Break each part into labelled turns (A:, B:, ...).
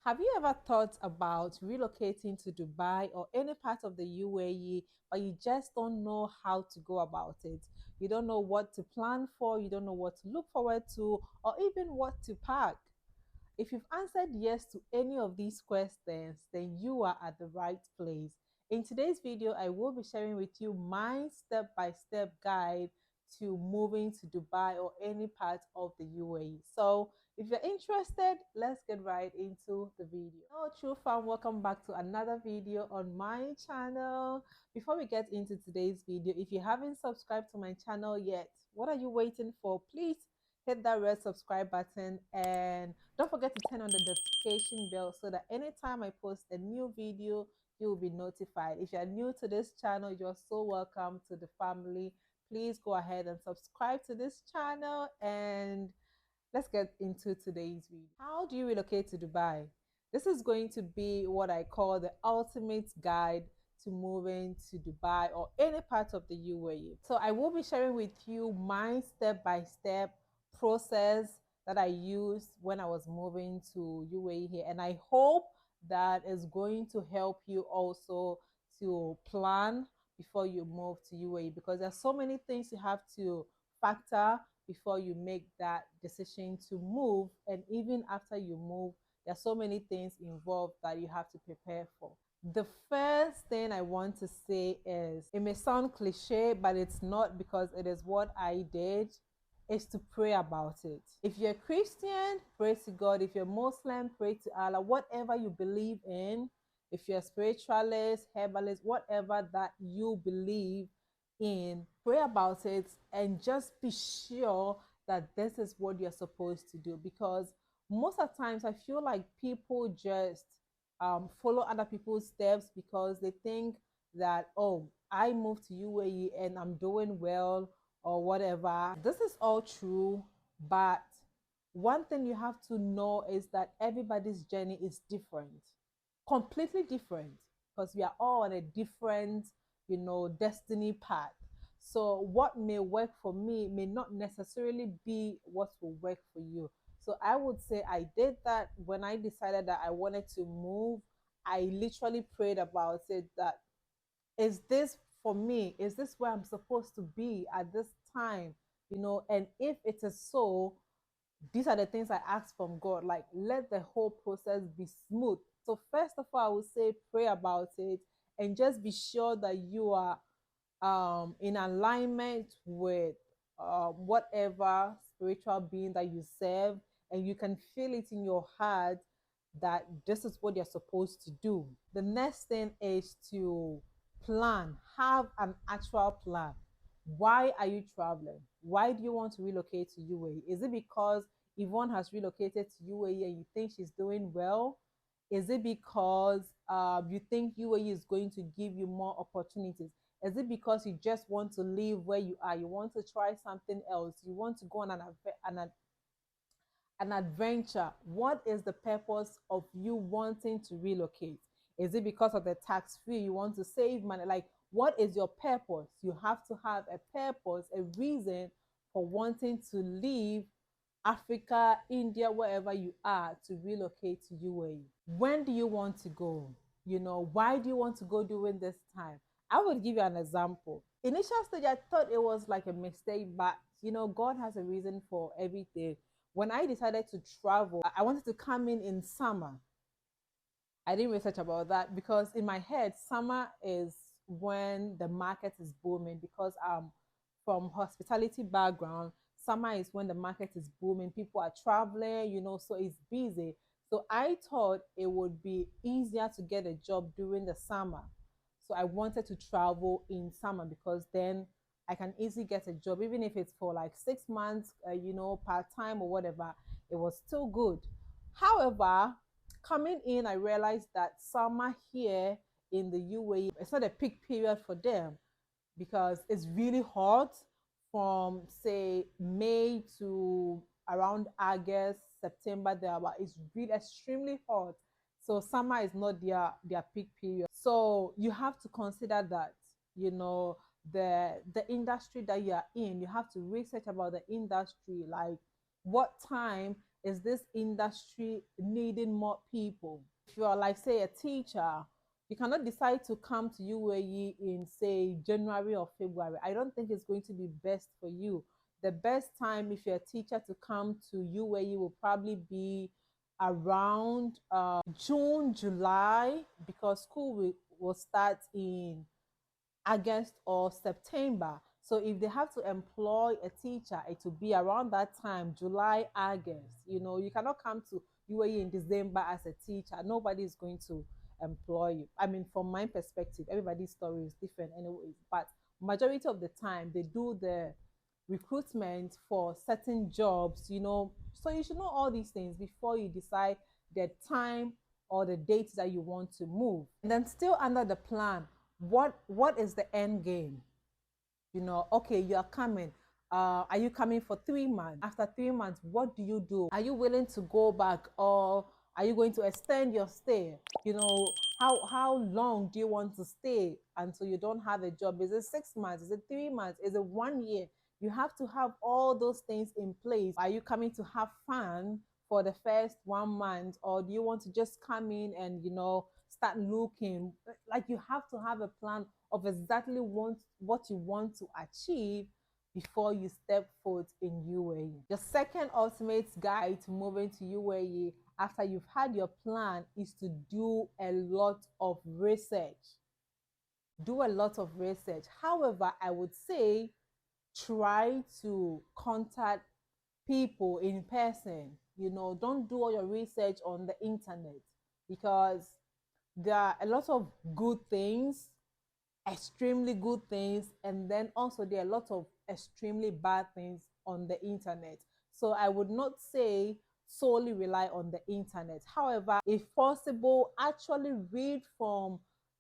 A: Have you ever thought about relocating to Dubai or any part of the UAE, but you just don't know how to go about it? You don't know what to plan for, you don't know what to look forward to, or even what to pack. If you've answered yes to any of these questions, then you are at the right place. In today's video, I will be sharing with you my step-by-step guide to moving to Dubai or any part of the UAE. So if you're interested, let's get right into the video. Hello, true fam, welcome back to another video on my channel. Before we get into today's video, if you haven't subscribed to my channel yet, what are you waiting for? Please hit that red subscribe button and don't forget to turn on the notification bell so that anytime I post a new video, you will be notified. If you're new to this channel, you're so welcome to the family. Please go ahead and subscribe to this channel, and let's get into today's video. How do you relocate to Dubai? This is going to be what I call the ultimate guide to moving to Dubai or any part of the UAE. So I will be sharing with you my step-by-step process that I used when I was moving to UAE here, and I hope that is going to help you also to plan before you move to UAE, because there's so many things you have to factor before you make that decision to move. And even after you move, there are so many things involved that you have to prepare for. The first thing I want to say is, it may sound cliche, but it's not, because it is what I did, is to pray about it. If you're Christian, pray to God. If you're Muslim, pray to Allah. Whatever you believe in, if you're a spiritualist, herbalist, whatever that you believe in, pray about it and just be sure that this is what you're supposed to do. Because most of the times I feel like people just follow other people's steps because they think that, oh, I moved to UAE and I'm doing well or whatever. This is all true, but one thing you have to know is that everybody's journey is different, completely different, because we are all on a different, destiny path. So what may work for me may not necessarily be what will work for you. So I would say I did that when I decided that I wanted to move. I literally prayed about it, that is this for me? Is this where I'm supposed to be at this time? And if it is so, these are the things I ask from God. Like, let the whole process be smooth. So first of all, I would say pray about it and just be sure that you are in alignment with whatever spiritual being that you serve, and you can feel it in your heart that this is what you're supposed to do. The next thing is to plan, have an actual plan. Why are you traveling? Why do you want to relocate to UAE? Is it because Yvonne has relocated to UAE and you think she's doing well? Is it because you think UAE is going to give you more opportunities? Is it because you just want to live where you are? You want to try something else? You want to go on an adventure? What is the purpose of you wanting to relocate? Is it because of the tax free? You want to save money? Like, what is your purpose? You have to have a purpose, a reason for wanting to leave Africa, India, wherever you are, to relocate to UAE. When do you want to go? Why do you want to go during this time? I would give you an example. Initial stage, I thought it was like a mistake, but God has a reason for everything. When I decided to travel, I wanted to come in summer. I didn't research about that because in my head, summer is when the market is booming, because from hospitality background, summer is when the market is booming. People are traveling, so it's busy. So I thought it would be easier to get a job during the summer. So I wanted to travel in summer because then I can easily get a job, even if it's for like 6 months, part time or whatever. It was still good. However, coming in, I realized that summer here in the UAE, it's not a peak period for them because it's really hot from, say, May to around August, September, there, but it's really extremely hot. So summer is not their peak period. So you have to consider that, the industry that you are in. You have to research about the industry, like what time Is this industry needing more people? If you are like, say, a teacher, you cannot decide to come to UAE in, say, January or February. I don't think it's going to be best for you. The best time if you're a teacher to come to UAE will probably be around June, July, because school will start in August or September. So if they have to employ a teacher, it will be around that time, July, August. You cannot come to UAE in December as a teacher. Nobody is going to employ you. I mean, from my perspective, everybody's story is different anyways. But majority of the time, they do the recruitment for certain jobs. So you should know all these things before you decide the time or the dates that you want to move. And then still under the plan, what is the end game? Okay, you are coming. Are you coming for 3 months? After 3 months, what do you do? Are you willing to go back, or are you going to extend your stay? How long do you want to stay until you don't have a job? Is it 6 months? Is it 3 months? Is it 1 year? You have to have all those things in place. Are you coming to have fun for the first 1 month, or do you want to just come in and start looking? Like, you have to have a plan of exactly what you want to achieve before you step foot in UAE. The second ultimate guide to moving to UAE after you've had your plan is to do a lot of research. Do a lot of research. However, I would say try to contact people in person. Don't do all your research on the internet, because there are a lot of good things, extremely good things, and then also there are a lot of extremely bad things on the internet. So I would not say solely rely on the internet. However, if possible, actually read from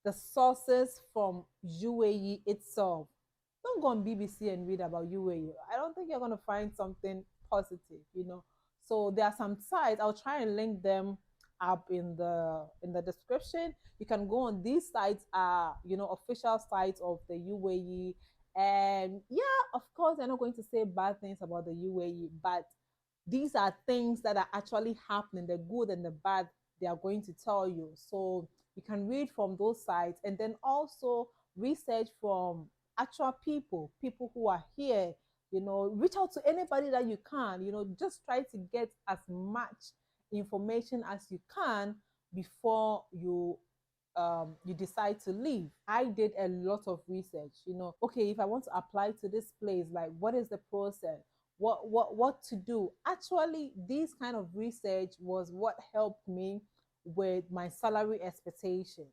A: the sources from UAE itself. Don't go on BBC and read about UAE. I don't think you're going to find something positive. So there are some sites, I'll try and link them up in the description. You can go on these sites, are official sites of the UAE. And yeah, of course, they're not going to say bad things about the UAE, but these are things that are actually happening, the good and the bad, they are going to tell you. So you can read from those sites, and then also research from actual people who are here. Reach out to anybody that you can. Just try to get as much information as you can before you decide to leave. I did a lot of research. Okay, if I want to apply to this place, like, what is the process? What to do? Actually, this kind of research was what helped me with my salary expectation,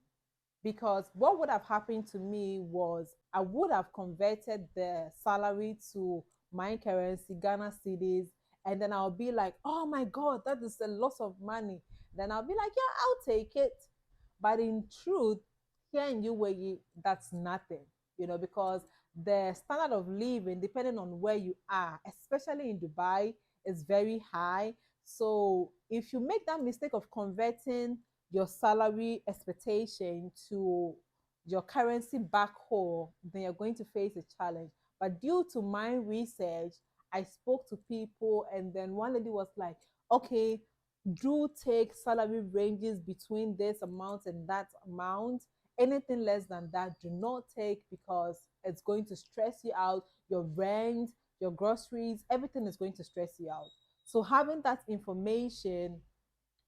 A: because what would have happened to me was I would have converted the salary to my currency, Ghana cedis, and then I'll be like, oh my God, that is a lot of money. Then I'll be like, yeah, I'll take it. But in truth, here in UAE, that's nothing, because the standard of living, depending on where you are, especially in Dubai, is very high. So if you make that mistake of converting your salary expectation to your currency back home, then you're going to face a challenge. But due to my research, I spoke to people, and then one lady was like, okay, do take salary ranges between this amount and that amount. Anything less than that, do not take, because it's going to stress you out. Your rent, your groceries, everything is going to stress you out. So having that information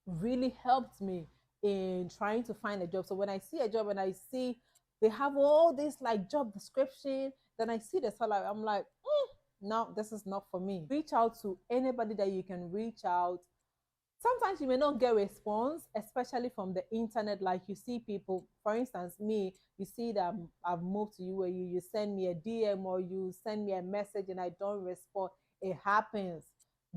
A: really helped me in trying to find a job. So when I see a job and I see they have all this like job description, then I see the salary, I'm like, no, this is not for me. Reach out to anybody that you can reach out. Sometimes you may not get response, especially from the internet. Like, you see people, for instance, me, you see that I've moved to UAE, you send me a DM or you send me a message and I don't respond. It happens.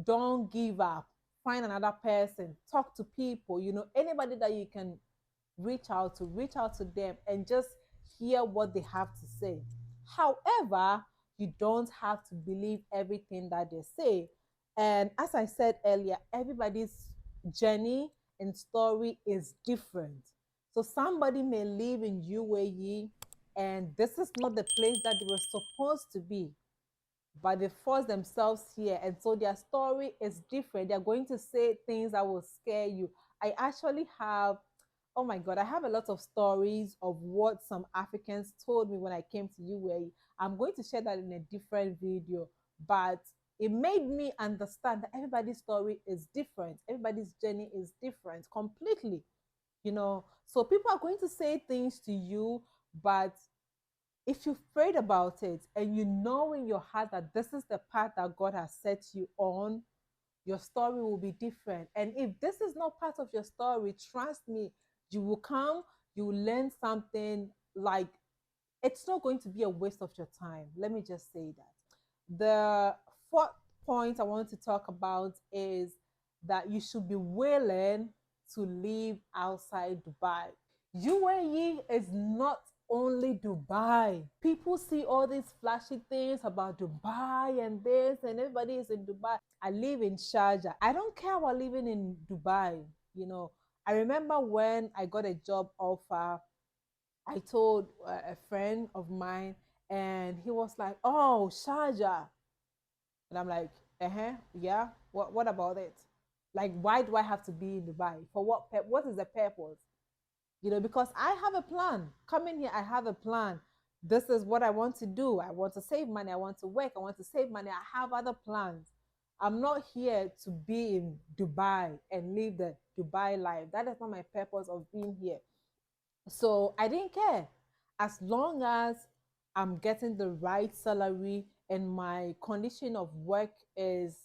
A: Don't give up. Find another person. Talk to people. Anybody that you can reach out to them and just hear what they have to say. However, you don't have to believe everything that they say. And as I said earlier, everybody's journey and story is different. So somebody may live in UAE and this is not the place that they were supposed to be. but they force themselves here. And so their story is different. They're going to say things that will scare you. I actually have, oh my God, I have a lot of stories of what some Africans told me when I came to UAE. I'm going to share that in a different video, but it made me understand that everybody's story is different. Everybody's journey is different completely, you know. So people are going to say things to you, but if you've prayed about it and you know in your heart that this is the path that God has set you on, your story will be different. And if this is not part of your story, trust me, you will come, you will learn something. Like, it's not going to be a waste of your time. Let me just say that. The fourth point I want to talk about is that you should be willing to live outside Dubai. UAE is not only Dubai. People see all these flashy things about Dubai and this, and everybody is in Dubai. I live in Sharjah. I don't care about living in Dubai. You know, I remember when I got a job offer, I told a friend of mine, and he was like, "Oh, Sharjah," and I'm like, "Uh huh, yeah. What about it? Like, why do I have to be in Dubai? For what? What is the purpose?" You know, because I have a plan. Coming here, I have a plan. This is what I want to do. I want to save money. I want to work. I want to save money. I have other plans. I'm not here to be in Dubai and live the Dubai life. That is not my purpose of being here. So I didn't care. As long as I'm getting the right salary and my condition of work is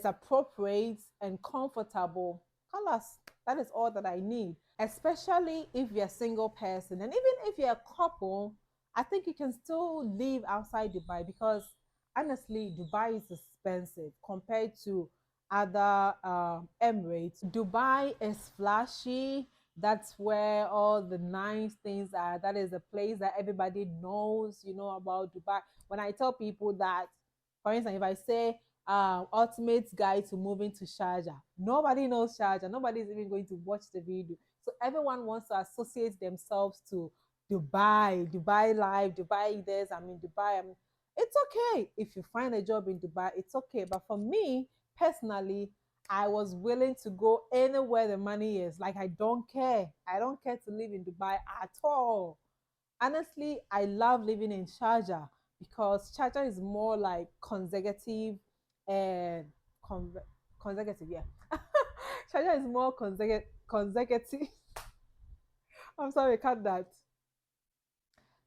A: appropriate and comfortable, colors, that is all that I need. Especially if you're a single person, and even if you're a couple, I think you can still live outside Dubai, because honestly, Dubai is expensive compared to other Emirates. Dubai is flashy. That's where all the nice things are. That is a place that everybody knows, you know, about Dubai. When I tell people that, for instance, if I say ultimate guide to moving to Sharjah, nobody knows Sharjah. Nobody's even going to watch the video. So everyone wants to associate themselves to Dubai, Dubai life, Dubai this. I'm in Dubai. It's okay if you find a job in Dubai. It's okay. But for me personally, I was willing to go anywhere the money is. Like, I don't care. I don't care to live in Dubai at all. Honestly, I love living in Sharjah because Sharjah is more like consecutive and con- consecutive. Yeah, Sharjah is more consecutive. I'm sorry, cut that.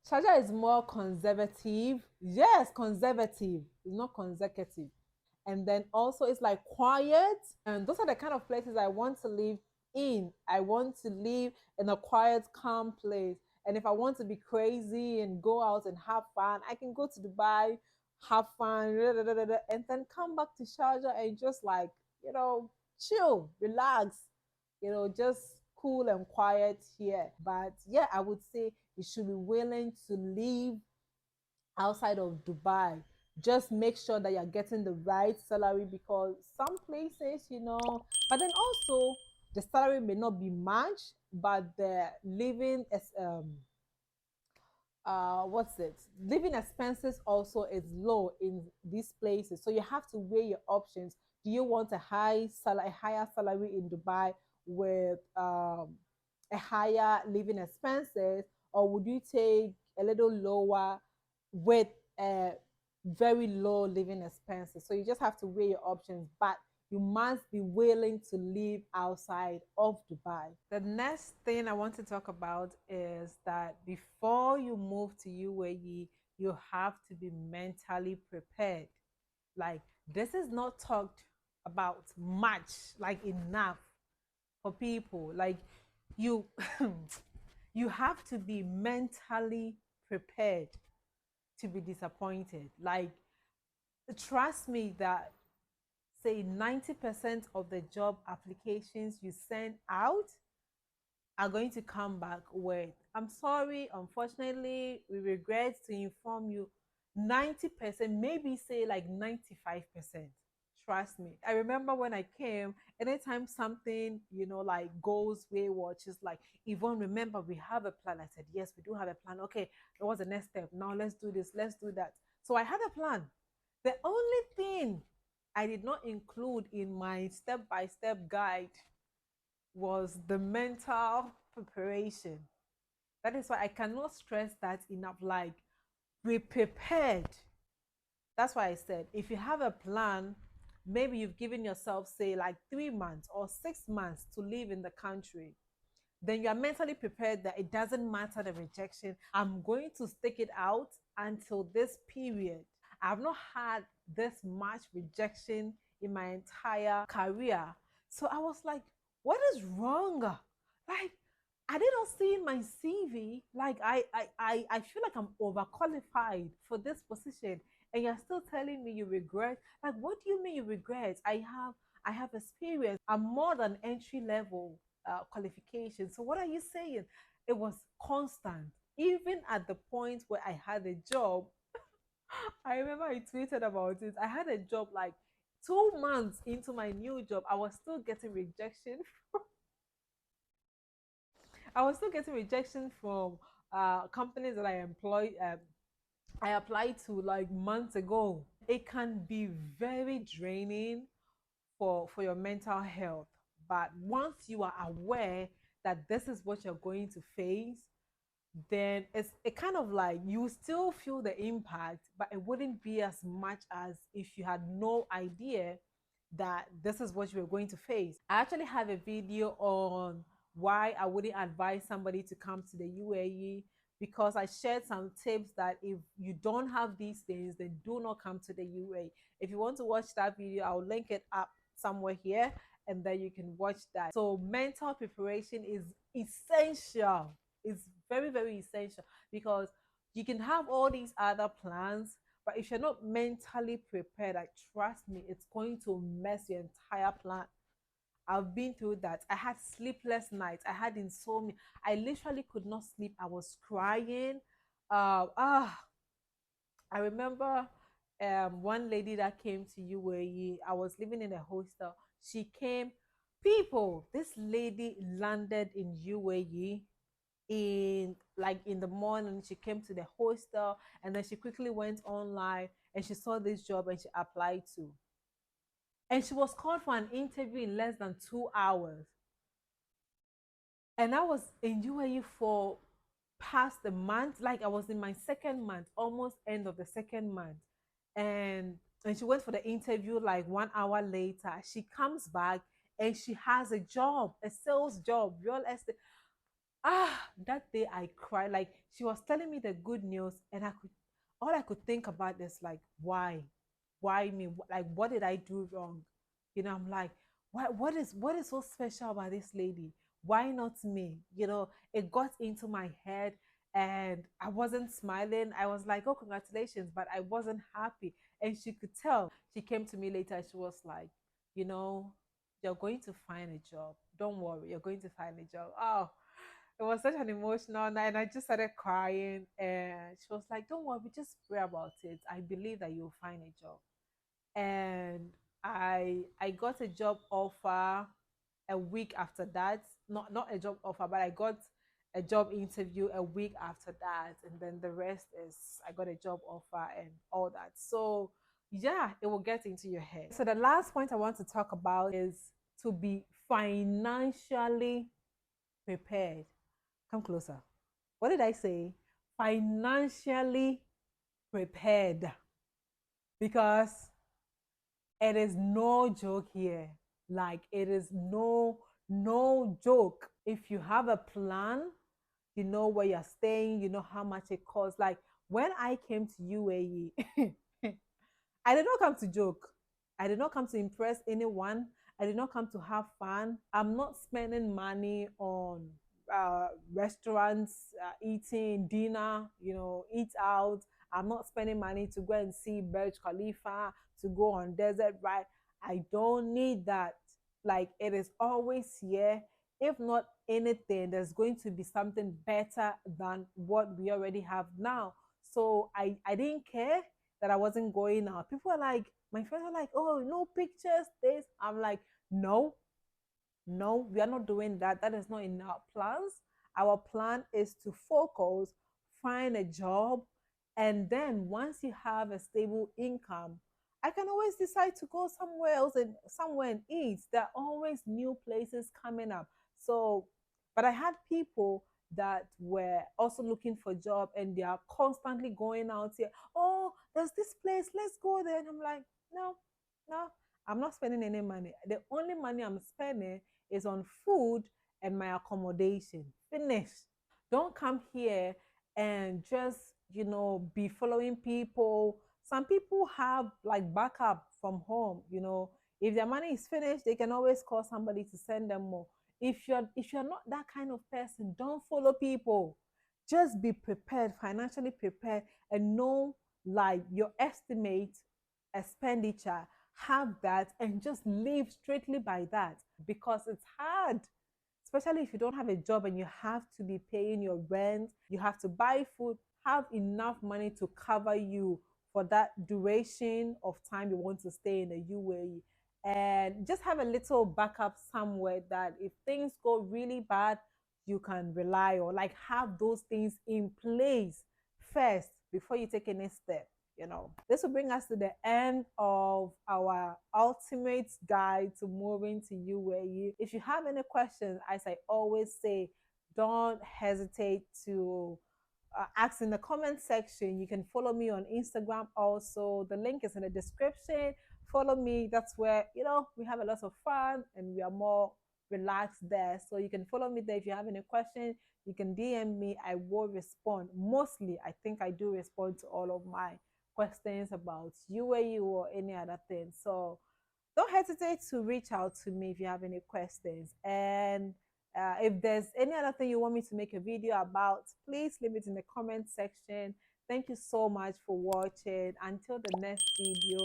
A: Sharjah is more conservative. Yes, conservative. It's not consecutive. And then also it's like quiet, and those are the kind of places I want to live in. I want to live in a quiet, calm place. And if I want to be crazy and go out and have fun, I can go to Dubai, have fun, and then come back to Sharjah and just, like, you know, chill, relax, you know, just cool and quiet here. But yeah, I would say you should be willing to live outside of Dubai. Just make sure that you're getting the right salary, because some places, you know, but then also the salary may not be much, but the living is what's it living expenses also is low in these places. So you have to weigh your options. Do you want a higher salary in Dubai with a higher living expenses, or would you take a little lower with a very low living expenses? So you just have to weigh your options, but you must be willing to live outside of Dubai. The next thing I want to talk about is that before you move to UAE, you have to be mentally prepared. Like, this is not talked about much, like enough for people. Like, you you have to be mentally prepared to be disappointed. Like, trust me that, say, 90% of the job applications you send out are going to come back with, "I'm sorry, unfortunately, we regret to inform you." 90%, maybe say like 95%. Trust me. I remember when I came, anytime something, you know, like goes wayward, she's like, "Yvonne, remember, we have a plan." I said, "Yes, we do have a plan. Okay, what's the next step? Now let's do this, let's do that." So I had a plan. The only thing I did not include in my step by step guide was the mental preparation. That is why I cannot stress that enough. Like, be prepared. That's why I said if you have a plan, maybe you've given yourself, say, like 3 months or 6 months to live in the country, then you are mentally prepared that it doesn't matter the rejection. I'm going to stick it out until this period. I've not had this much rejection in my entire career. So I was like, what is wrong? Like, I did not see in my CV, like I feel like I'm overqualified for this position. And you're still telling me you regret. Like, what do you mean you regret? I have experience. I'm more than entry level qualification. So what are you saying? It was constant. Even at the point where I had a job, I remember I tweeted about it. I had a job like 2 months into my new job. I was still getting rejection. I was still getting rejection from companies that I employ. I applied to like months ago. It can be very draining for your mental health. But once you are aware that this is what you're going to face, then it kind of like you still feel the impact, but it wouldn't be as much as if you had no idea that this is what you were going to face. I actually have a video on why I wouldn't advise somebody to come to the UAE, because I shared some tips that if you don't have these things, then do not come to the UAE. If you want to watch that video, I'll link it up somewhere here, and then you can watch that. So mental preparation is essential. It's very, very essential, because you can have all these other plans, but if you're not mentally prepared, like, trust me, it's going to mess your entire plan. I've been through that. I had sleepless nights. I had insomnia. I literally could not sleep. I was crying. Uh, ah, I remember one lady that came to UAE. I was living in a hostel. She came. People, this lady landed in UAE in the morning. She came to the hostel, and then she quickly went online and she saw this job and she applied to, and she was called for an interview in less than 2 hours. And I was in UAE for past the month. Like, I was in my second month, almost end of the second month. And she went for the interview. Like 1 hour later, she comes back and she has a job, a sales job, real estate. That day I cried. Like, she was telling me the good news, and all I could think about is like, why me? Like, what did I do wrong? I'm like, what is so special about this lady? Why not me? It got into my head, and I wasn't smiling. I was like, oh, congratulations, but I wasn't happy. And she could tell. She came to me later. She was like, you know, you're going to find a job. Don't worry, you're going to find a job. Oh, it was such an emotional night, and I just started crying. And she was like, don't worry, just pray about it. I believe that you'll find a job. And I got a job offer a week after that. Not a job offer, but I got a job interview a week after that. And then the rest is I got a job offer and all that. So yeah, it will get into your head. So the last point I want to talk about is to be financially prepared. Come closer. What did I say? Financially prepared. Because it is no joke here. Like, it is no joke. If you have a plan, you know where you're staying, you know how much it costs. Like, when I came to UAE, I did not come to joke. I did not come to impress anyone. I did not come to have fun. I'm not spending money on restaurants, eating dinner, eat out. I'm not spending money to go and see Burj Khalifa, to go on desert ride. I don't need that. Like, it is always here. If not anything, there's going to be something better than what we already have now. So I didn't care that I wasn't going out. People are like, my friends are like, oh, no pictures, this. I'm like, no, no, we are not doing that. That is not in our plans. Our plan is to focus, find a job, and then once you have a stable income, I can always decide to go somewhere else and somewhere and eat. There are always new places coming up. So, but I had people that were also looking for job and they are constantly going out here. Oh, there's this place, let's go there. And I'm like, no, no, I'm not spending any money. The only money I'm spending is on food and my accommodation. Finish. Don't come here and just, be following people. Some people have like backup from home. If their money is finished, they can always call somebody to send them more. If you're not that kind of person, don't follow people. Just be prepared, financially prepared, and know like your estimate expenditure, have that, and just live strictly by that, because it's hard, especially if you don't have a job and you have to be paying your rent, you have to buy food. Have enough money to cover you for that duration of time you want to stay in the UAE. And just have a little backup somewhere that if things go really bad, you can rely on. Like, have those things in place first before you take any step. This will bring us to the end of our ultimate guide to moving to UAE. If you have any questions, as I always say, don't hesitate to ask in the comment section. You can follow me on Instagram also. The link is in the description. Follow me. That's where, we have a lot of fun and we are more relaxed there. So you can follow me there. If you have any questions, you can DM me. I will respond. Mostly, I think I do respond to all of my questions about UAE or any other thing. So don't hesitate to reach out to me if you have any questions. And if there's any other thing you want me to make a video about, please leave it in the comment section. Thank you so much for watching. Until the next video,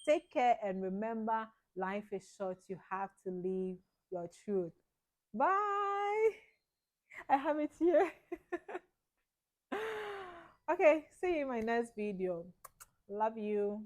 A: take care and remember, life is short. You have to live your truth. Bye. I have it here. Okay, see you in my next video. Love you.